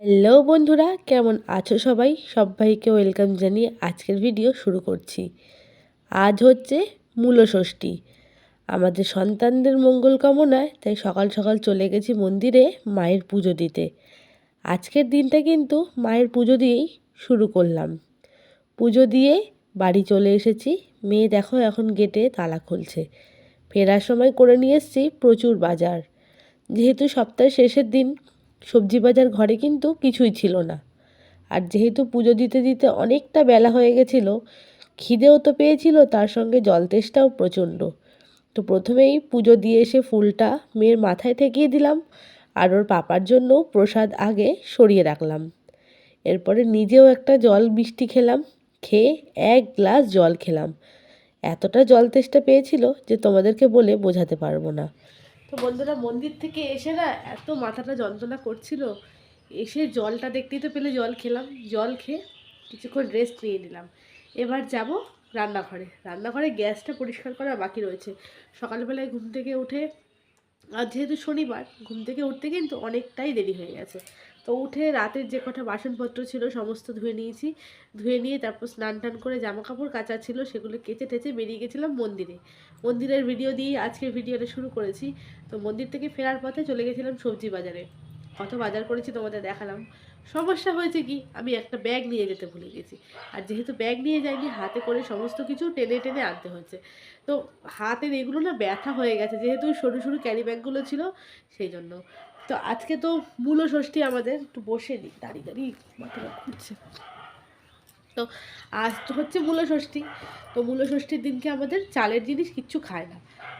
Hello বন্ধুরা, কেমন আছো সবাই? সবাইকে ওয়েলকাম জানিয়ে আজকের ভিডিও শুরু করছি। আজ হচ্ছে মূলষষ্ঠী। আমাদের সন্তানদের মঙ্গল কামনায় তাই সকাল সকাল চলে গেছি মন্দিরে মায়ের পুজো দিতে। আজকের দিনটা কিন্তু মায়ের পুজো দিয়েই শুরু করলাম। পুজো দিয়ে বাড়ি চলে এসেছি। মেয়ে দেখো এখন গেটে তালা খুলছে। ফেরার সময় করে নিয়ে এসেছি প্রচুর বাজার। যেহেতু সপ্তাহের শেষের দিন, সবজি বাজার ঘরে কিন্তু কিছুই ছিল না। আর যেহেতু পুজো দিতে দিতে অনেকটা বেলা হয়ে গেছিল, খিদেও তো পেয়েছিল, তার সঙ্গে জল তেষ্টাও প্রচণ্ড। তো প্রথমেই পুজো দিয়ে এসে ফুলটা মেয়ের মাথায় ঠেকিয়ে দিলাম, আর ওর পাপার জন্য প্রসাদ আগে সরিয়ে রাখলাম। এরপরে নিজেও একটা জল মিষ্টি খেলাম, খেয়ে 1 গ্লাস জল খেলাম। এতটা জল তেষ্টা পেয়েছিল যে তোমাদেরকে বলে বোঝাতে পারবো না। তো বন্ধুরা, মন্দির থেকে এসে না এত মাথাটা যন্ত্রণা করছিল, এসে জলটা দেখতেই তো পেলে জল খেলাম। জল খেয়ে কিছুক্ষণ রেস্ট নিয়ে নিলাম। এবার যাব রান্নাঘরে গ্যাসটা পরিষ্কার করা বাকি রয়েছে। সকালবেলায় ঘুম থেকে উঠে, আর যেহেতু শনিবার, ঘুম থেকে উঠতে কিন্তু অনেকটাই দেরি হয়ে গেছে। তো উঠে রাতের যে কটা বাসনপত্র ছিল সমস্ত ধুয়ে নিয়েছি। ধুয়ে নিয়ে তারপর স্নান টান করে জামা কাপড় কাচা ছিল সেগুলো কেচে টেচে বেরিয়ে গেছিলাম মন্দিরের ভিডিও দিয়ে আজকের ভিডিওটা শুরু করেছি। তো মন্দির থেকে ফেরার পথে চলে গেছিলাম সবজি বাজারে। কত বাজার করেছি তোমাদের দেখালাম। সমস্যা হয়েছে কি, আমি একটা ব্যাগ নিয়ে যেতে ভুলে গেছি। আর যেহেতু ব্যাগ নিয়ে যাইনি, হাতে করে সমস্ত কিছু টেনে টেনে আনতে হয়েছে। তো হাতের এগুলো না ব্যথা হয়ে গেছে, যেহেতু সরু সরু ক্যারি ব্যাগগুলো ছিল সেই জন্য। তো আজকে তো মূলষষ্ঠী আমাদের, একটু বসে নিই, দাঁড়িয়ে মাথাটা ঘুরছে। তো আজ তো হচ্ছে মূলষষ্ঠী। তো মূলষষ্ঠীর দিনকে আমাদের চালের জিনিস কিচ্ছু খায় না।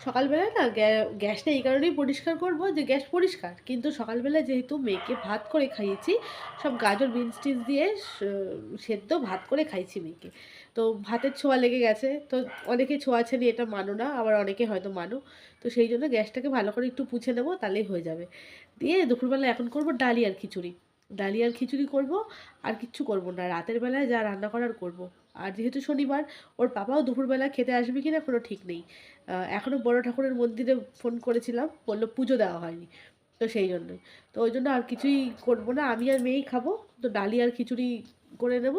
সকালবেলায় না গ্যাসটা এই কারণেই পরিষ্কার করব যে গ্যাস পরিষ্কার, কিন্তু সকালবেলা যেহেতু মেয়েকে ভাত করে খাইয়েছি, সব গাজর বিনস টিনস দিয়ে সেদ্ধ ভাত করে খাইছি মেয়েকে। তো ভাতের ছোঁয়া লেগে গেছে। তো অনেকে ছোঁয়াছে নি, এটা মানো না, আবার অনেকে হয়তো মানো। তো সেই জন্য গ্যাসটাকে ভালো করে একটু পুছে নেবো, তাহলেই হয়ে যাবে। দিয়ে দুপুরবেলা এখন করব ডালি আর খিচুড়ি করব। আর কিচ্ছু করব না, রাতের বেলায় যা রান্না করার করব। আর যেহেতু শনিবার, ওর পাপাও দুপুরবেলা খেতে আসবে কিনা কোনো ঠিক নেই। এখনও বড় ঠাকুরের মন্দিরে ফোন করেছিলাম, বললো পুজো দেওয়া হয়নি। তো সেই জন্যই, তো ওই জন্য আর কিছুই করব না, আমি আর মেয়েই খাবো। তো ডালি আর খিচুড়ি করে নেব,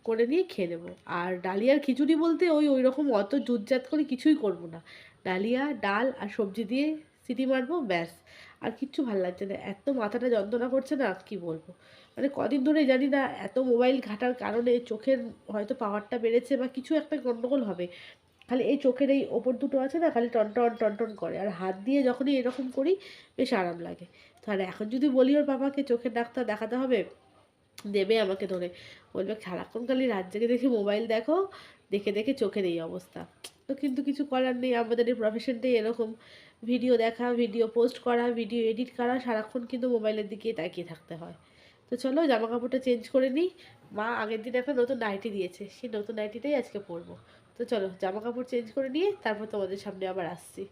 করে নিয়ে খেয়ে নেবো। আর ডালি আর খিচুড়ি বলতে ওই রকম অত জুতজাত করে কিছুই করব না। ডালিয়া ডাল আর সবজি দিয়ে সিটি মারবো, ব্যাস। আর কিচ্ছু ভালো লাগছে না, এত মাথাটা যন্ত্রণা করছে না, কি বলবো। মানে কদিন ধরে জানি না, এত মোবাইল ঘাটার কারণে চোখের হয়তো পাওয়ারটা বেড়েছে বা কিছু একটা গন্ডগোল হবে। খালি এই চোখের এই ওপর দুটো আছে না, খালি টনটন টনটন করে। আর হাত দিয়ে যখনই এরকম করি বেশ আরাম লাগে। তো আর এখন যদি বলি ওর বাবাকে চোখের ডাক্তার দেখাতে হবে, দেবে আমাকে ধরে, বলবে সারাক্ষণ খালি রাত জেগে দেখে মোবাইল দেখো, দেখে দেখে চোখের এই অবস্থা। তো কিন্তু কিছু করার নেই, আমাদের এই প্রফেশনটাই এরকম। ভিডিও দেখা, ভিডিও পোস্ট করা, ভিডিও এডিট করা, সারাক্ষণ কিন্তু মোবাইলের দিকেই তাকিয়ে থাকতে হয়। তো চলো জামা কাপড়টা চেঞ্জ করে নিই। মা আগের দিন একটা নতুন নাইটি দিয়েছে, সেই নতুন নাইটিটাই আজকে পরবো। তো চলো জামা কাপড় চেঞ্জ করে নিয়ে তারপর তোমাদের সামনে আবার আসছি।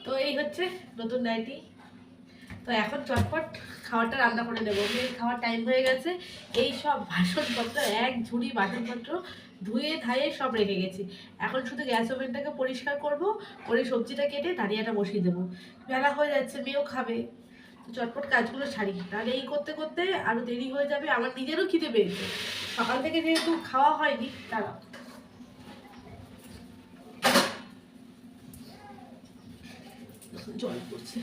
তো এই হচ্ছে নতুন নাইটি। তো এখন চটপট খাবারটা রান্না করে নেবো, মেয়ের খাওয়ার টাইম হয়ে গেছে। এই সব বাসনপত্র, এক ঝুড়ি বাসনপত্র ধুয়ে ধায়ে সব রেখে গেছি। এখন শুধু গ্যাস ওভেনটাকে পরিষ্কার করব, করে সবজিটা কেটে দাঁড়িয়াটা বসিয়ে দেবো। বেলা হয়ে যাচ্ছে, মেয়েও খাবে। তো চটপট কাজগুলো ছাড়ি, তাহলে এই করতে করতে আরও দেরি হয়ে যাবে। আমার নিজেরও খিদে পেয়েছে, সকাল থেকে যেহেতু খাওয়া হয়নি। তারা জল পড়ছে,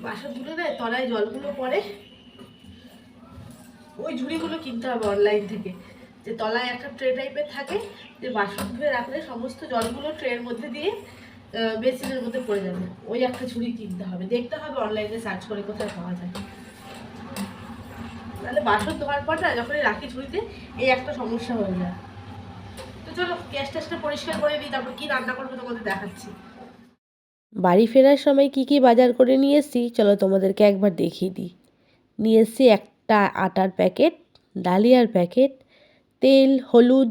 বাসনগুলো না তলায় জলগুলো পড়ে, ওই ঝুড়িগুলো কিনতে হবে অনলাইন থেকে। যে তলায় একটা ট্রে টাইপের থাকে, যে বাসন ধুয়ে রাখলে সমস্ত জলগুলো ট্রের মধ্যে দিয়ে বেসিনের মধ্যে পড়ে যাবে। ওই একটা ঝুড়ি কিনতে হবে, দেখতে হবে অনলাইনে সার্চ করে কোথায় পাওয়া যায়। তাহলে বাসন ধোয়ার পর না যখনই রাখি ঝুড়িতে, এই একটা সমস্যা হয়ে যায়। তো চলো গ্যাস ট্যাসটা পরিষ্কার করে নিই, তারপর কী রান্না করবো তোমাদের দেখাচ্ছি। বাড়ি ফেরার সময় কি কি বাজার করে নিয়ে এসেছি চলো তোমাদেরকে একবার দেখিয়ে দিই। নিয়ে এসেছি একটা আটার প্যাকেট, ডালিয়ার প্যাকেট, তেল, হলুদ,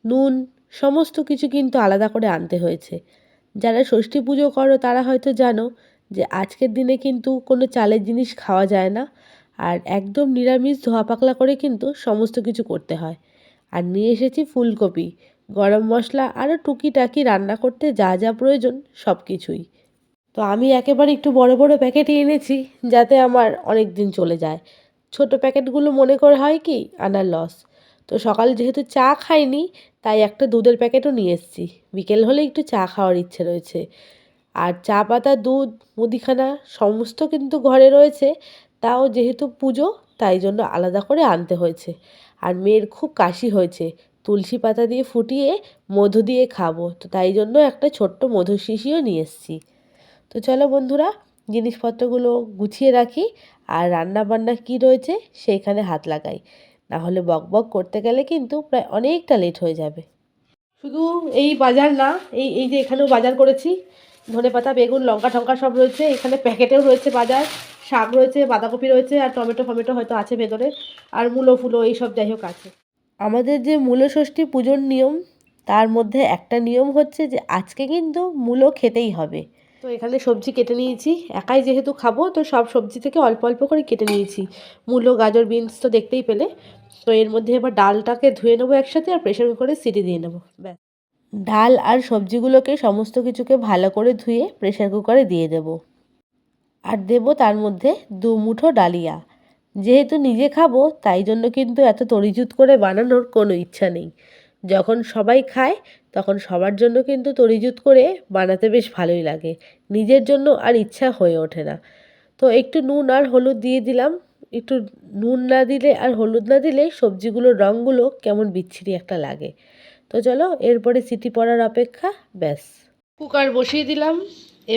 নুন, সমস্ত কিছু কিন্তু আলাদা করে আনতে হয়েছে। যারা ষষ্ঠী পুজো করো তারা হয়তো জানো যে আজকের দিনে কিন্তু কোনো চালের জিনিস খাওয়া যায় না, আর একদম নিরামিষ ধোয়া পাকলা করে কিন্তু সমস্ত কিছু করতে হয়। আর নিয়ে এসেছি ফুলকপি, গরম মশলা আরও টুকিটাকি রান্না করতে যা যা প্রয়োজন সব কিছুই। তো আমি একেবারে একটু বড় বড় প্যাকেটই এনেছি যাতে আমার অনেক দিন চলে যায়। ছোট প্যাকেটগুলো মনে করে হয় কি আনার লস। তো সকাল যেহেতু চা খাইনি তাই একটা দুধের প্যাকেটও নিয়ে এসেছি, বিকেল হলে একটু চা খাওয়ার ইচ্ছে রয়েছে। আর চা পাতা, দুধ, মুদিখানা সমস্ত কিন্তু ঘরে রয়েছে, তাও যেহেতু পুজো তাই জন্য আলাদা করে আনতে হয়েছে। আর মেয়ের খুব কাশি হয়েছে, তুলসী পাতা দিয়ে ফুটিয়ে মধু দিয়ে খাবো, তো তাই জন্য একটা ছোট্ট মধুর শিশিও নিয়ে এসেছি। তো চলো বন্ধুরা, জিনিসপত্রগুলো গুছিয়ে রাখি আর রান্না বান্না কী রয়েছে সেইখানে হাত লাগাই, না হলে বক বক করতে গেলে কিন্তু প্রায় অনেকটা লেট হয়ে যাবে। শুধু এই বাজার না, এই এই যে এখানেও বাজার করেছি, ধনেপাতা, বেগুন, লঙ্কা টঙ্কা সব রয়েছে, এখানে প্যাকেটেও রয়েছে বাজার, শাক রয়েছে, বাঁধাকপি রয়েছে, আর টমেটো ফমেটো হয়তো আছে ভেতরে, আর মূলো ফুলো এইসব যাই হোক আছে। আমাদের যে মূলো ষষ্ঠী পুজোর নিয়ম, তার মধ্যে একটা নিয়ম হচ্ছে যে আজকে কিন্তু মূলো খেতেই হবে। তো এখানে সবজি কেটে নিয়েছি, একাই যেহেতু খাবো তো সব সবজি থেকে অল্প অল্প করে কেটে নিয়েছি। মূলো, গাজর, বিনস তো দেখতেই পেলে। তো এর মধ্যে এবার ডালটাকে ধুয়ে নেবো একসাথে আর প্রেশার কুকারে সিটি দিয়ে নেবো, ব্যাস। ডাল আর সবজিগুলোকে সমস্ত কিছুকে ভালো করে ধুয়ে প্রেশার কুকারে দিয়ে দেব। আর দেব তার মধ্যে 2 মুঠো ডালিয়া। যেহেতু নিজে খাবো তাই জন্য কিন্তু এত তরিজুত করে বানানোর কোনো ইচ্ছা নেই। যখন সবাই খায় তখন সবার জন্য কিন্তু তরিজুত করে বানাতে বেশ ভালোই লাগে, নিজের জন্য আর ইচ্ছা হয়ে ওঠে না। তো একটু নুন আর হলুদ দিয়ে দিলাম। একটু নুন না দিলে আর হলুদ না দিলে সবজিগুলোর রঙগুলো কেমন বিচ্ছিরি একটা লাগে। তো চলো এরপরে সিটি পড়ার অপেক্ষা, ব্যাস। কুকার বসিয়ে দিলাম,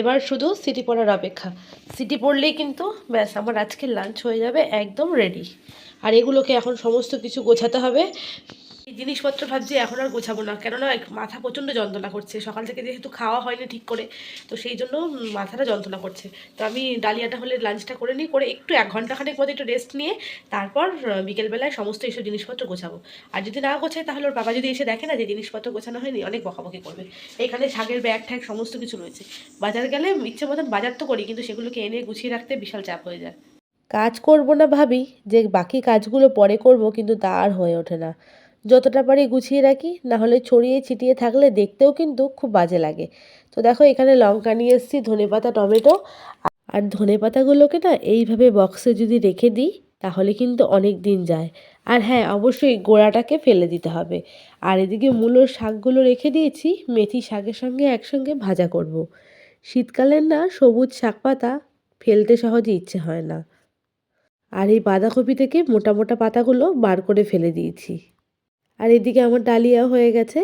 এবার শুধু সিটি পড়ার অপেক্ষা। সিটি পড়লেই কিন্তু ব্যাস আমার আজকের লাঞ্চ হয়ে যাবে একদম রেডি। আর এগুলোকে এখন সমস্ত কিছু গোছাতে হবে। এই জিনিসপত্র ভাবছি এখন আর গোছাবো না, কেননা মাথা প্রচণ্ড যন্ত্রণা করছে, সকাল থেকে যেহেতু খাওয়া হয়নি ঠিক করে, তো সেই জন্য মাথাটা যন্ত্রণা করছে। তো আমি ডালিয়াটা হলে লাঞ্চটা করে নিই, করে একটু 1 ঘন্টা মতো একটু রেস্ট নিয়ে তারপর বিকেলবেলায় সমস্ত এইসব জিনিসপত্র গোছাবো। আর যদি না গোছাই তাহলে ওর বাবা যদি এসে দেখে না যে জিনিসপত্র গোছানো হয়নি, অনেক বকাবকি করবে। এখানে শাকের ব্যাগ ট্যাগ সমস্ত কিছু রয়েছে। বাজার গেলে ইচ্ছে মতন বাজার তো করি, কিন্তু সেগুলোকে এনে গুছিয়ে রাখতে বিশাল চাপ হয়ে যায়। কাজ করব না ভাবি যে বাকি কাজগুলো পরে করব, কিন্তু তা আর হয়ে ওঠে না। যতটা পারি গুছিয়ে রাখি, না হলে ছড়িয়ে ছিটিয়ে থাকলে দেখতেও কিন্তু খুব বাজে লাগে। তো দেখো এখানে লঙ্কা নিয়ে এসেছি, ধনেপাতা, টমেটো। আর ধনেপাতাগুলোকে না এইভাবে বক্সে যদি রেখে দিই তাহলে কিন্তু অনেক দিন যায়। আর হ্যাঁ, অবশ্যই গোড়াটাকে ফেলে দিতে হবে। আর এদিকে মূলোর শাকগুলো রেখে দিয়েছি, মেথি শাকের সঙ্গে একসঙ্গে ভাজা করব। শীতকালের না সবুজ শাক পাতা ফেলতে সহজে ইচ্ছে হয় না। আর এই বাঁধাকপি থেকে মোটা মোটা পাতাগুলো বার করে ফেলে দিয়েছি। আর এদিকে আমার ডালিয়া হয়ে গেছে।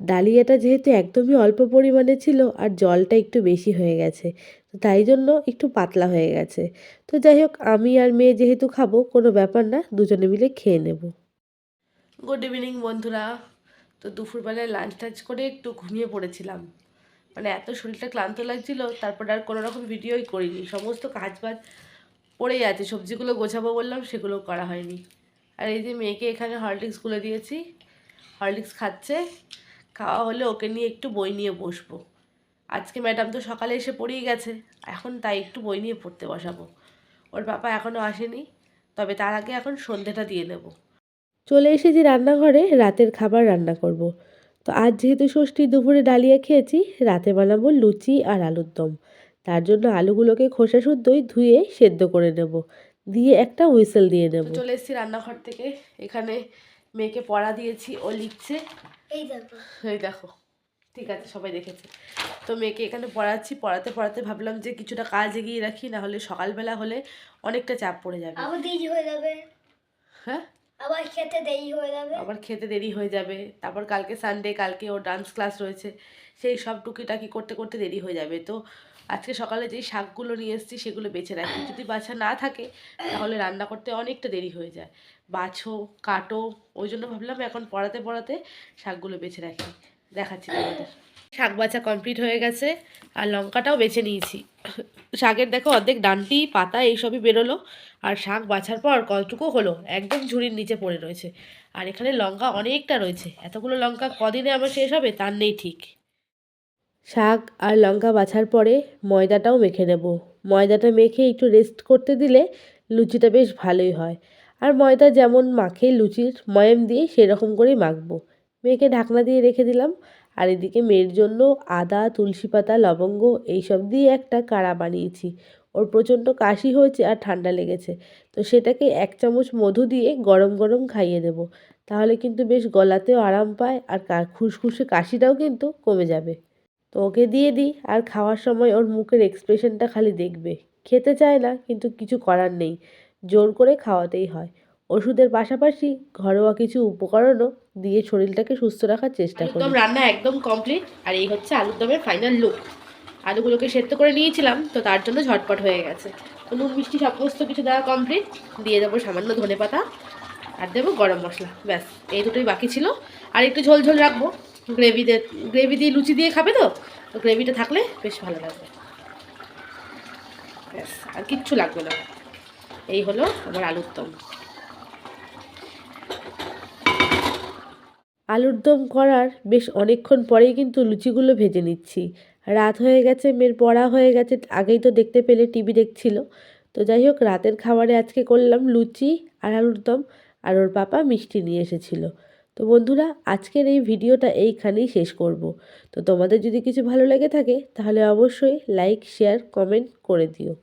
ডালিয়াটা যেহেতু একদমই অল্প পরিমাণে ছিল আর জলটা একটু বেশি হয়ে গেছে, তো তাই জন্য একটু পাতলা হয়ে গেছে। তো যাই হোক, আমি আর মেয়ে যেহেতু খাবো কোনো ব্যাপার না, দুজনে মিলে খেয়ে নেব। গুড ইভিনিং বন্ধুরা। তো দুপুরবেলায় লাঞ্চ টাঞ্চ করে একটু ঘুমিয়ে পড়েছিলাম, মানে এত শরীরটা ক্লান্ত লাগছিল, তারপরে আর কোনো রকম ভিডিওই করিনি। সমস্ত কাজ বাজ পড়েই আছে, সবজিগুলো গোছাবো বললাম সেগুলো করা হয়নি। আর এই যে মেয়েকে এখানে হরলিক্স গুলে দিয়েছি, হরলিক্স খাচ্ছে। খাওয়া হলে ওকে নিয়ে একটু বই নিয়ে বসবো। আজকে ম্যাডাম তো সকালে এসে পড়েই গেছে, এখন তাই একটু বই নিয়ে পড়তে বসাবো। ওর বাবা এখনও আসেনি, তবে তার আগে এখন সন্ধেটা দিয়ে নেব। চলে এসেছি রান্নাঘরে, রাতের খাবার রান্না করব। তো আজ যেহেতু ষষ্ঠী, দুপুরে ডালিয়া খেয়েছি, রাতে বানাবো লুচি আর আলুর দম। তার জন্য আলুগুলোকে খোসা শুদ্ধই ধুয়ে সেদ্ধ করে নেব, দিয়ে একটা হুইসেল দিয়ে নেব। চলে এসেছি রান্নাঘর থেকে, এখানে মেয়েকে পড়া দিয়েছি, ও লিখছে। এই দেখো, এই দেখো, ঠিক আছে সবাই দেখেছে। তো মেয়েকে এখানে পড়াচ্ছি, পড়াতে পড়াতে ভাবলাম যে কিছুটা কাজ এগিয়ে রাখি, না হলে সকালবেলা হলে অনেকটা চাপ পড়ে যাবে, আবার দেরি হয়ে যাবে। হ্যাঁ, আবার খেতে দেরি হয়ে যাবে। তারপর কালকে সানডে, কালকে ওর ডান্স ক্লাস রয়েছে, সেই সব টুকিটাকি করতে করতে দেরি হয়ে যাবে। তো আজকে সকালে যেই শাকগুলো নিয়ে এসেছি সেগুলো বেছে রাখি, যদি বাছা না থাকে তাহলে রান্না করতে অনেকটা দেরি হয়ে যায়। বাছো, কাটো, ওই জন্য ভাবলাম এখন পড়াতে পড়াতে শাকগুলো বেছে রাখি। দেখাচ্ছি তোমাদের। শাক বাছা কমপ্লিট হয়ে গেছে, আর লঙ্কাটাও বেছে নিয়েছি। শাকের দেখো অর্ধেক ডান্টি পাতা এইসবই বেরোলো, আর শাক বাছার পর কতটুকু হলো একদম ঝুড়ির নিচে পড়ে রয়েছে। আর এখানে লঙ্কা অনেকটা রয়েছে, এতগুলো লঙ্কা কদিনে আমার শেষ হবে তার নেই ঠিক। শাক আর লঙ্কা বাছার পরে ময়দাটাও মেখে নেব। ময়দাটা মেখে একটু রেস্ট করতে দিলে লুচিটা বেশ ভালোই হয়। আর ময়দা যেমন মাখে লুচির ময়াম দিয়ে সেরকম করেই মাখবো। মেয়েকে ঢাকনা দিয়ে রেখে দিলাম। আর এদিকে মেয়ের জন্য আদা, তুলসী পাতা, লবঙ্গ এইসব দিয়ে একটা কাড়া বানিয়েছি। ওর প্রচণ্ড কাশি হয়েছে আর ঠান্ডা লেগেছে, তো সেটাকে 1 চামচ মধু দিয়ে গরম গরম খাইয়ে দেবো। তাহলে কিন্তু বেশ গলাতেও আরাম পায় আর খুসখুসে কাশিটাও কিন্তু কমে যাবে। তো ওকে দিয়ে দিই, আর খাওয়ার সময় ওর মুখের এক্সপ্রেশনটা খালি দেখবে। খেতে চায় না, কিন্তু কিছু করার নেই, জোর করে খাওয়াতেই হয়। ওষুধের পাশাপাশি ঘরোয়া কিছু উপকরণও দিয়ে শরীরটাকে সুস্থ রাখার চেষ্টা করি। একদম রান্না একদম কমপ্লিট, আর এই হচ্ছে আলুর দমের ফাইনাল লুক। আলুগুলোকে সেদ্ধ করে নিয়েছিলাম, তো তার জন্য ঝটপট হয়ে গেছে। তো নুন মিষ্টি সমস্ত কিছু দেওয়া কমপ্লিট। দিয়ে দেবো সামান্য ধনেপাতা আর দেবো গরম মশলা, ব্যাস এই দুটোই বাকি ছিল। আর একটু ঝোল ঝোল রাখবো, গ্রেভি দিয়ে লুচি দিয়ে খাবে, তো গ্রেভিটা থাকলে বেশ ভালো লাগবে। ব্যাস আর কিচ্ছু লাগবে না। এই হলো আমার আলুর দম। আলুর দম করার বেশ অনেকক্ষণ পরেই কিন্তু লুচিগুলো ভেজে নিচ্ছি। রাত হয়ে গেছে, মেয়ের পড়া হয়ে গেছে, আগেই তো দেখতে পেলে টিভি দেখছিল। তো যাই হোক, রাতের খাবারে আজকে করলাম লুচি আর আলুর দম, আর ওর পাপা মিষ্টি নিয়ে এসেছিল। তো বন্ধুরা, আজকের এই ভিডিওটা এইখানেই শেষ করব। তো তোমাদের যদি কিছু ভালো লেগে থাকে তাহলে অবশ্যই লাইক, শেয়ার, কমেন্ট করে দিও।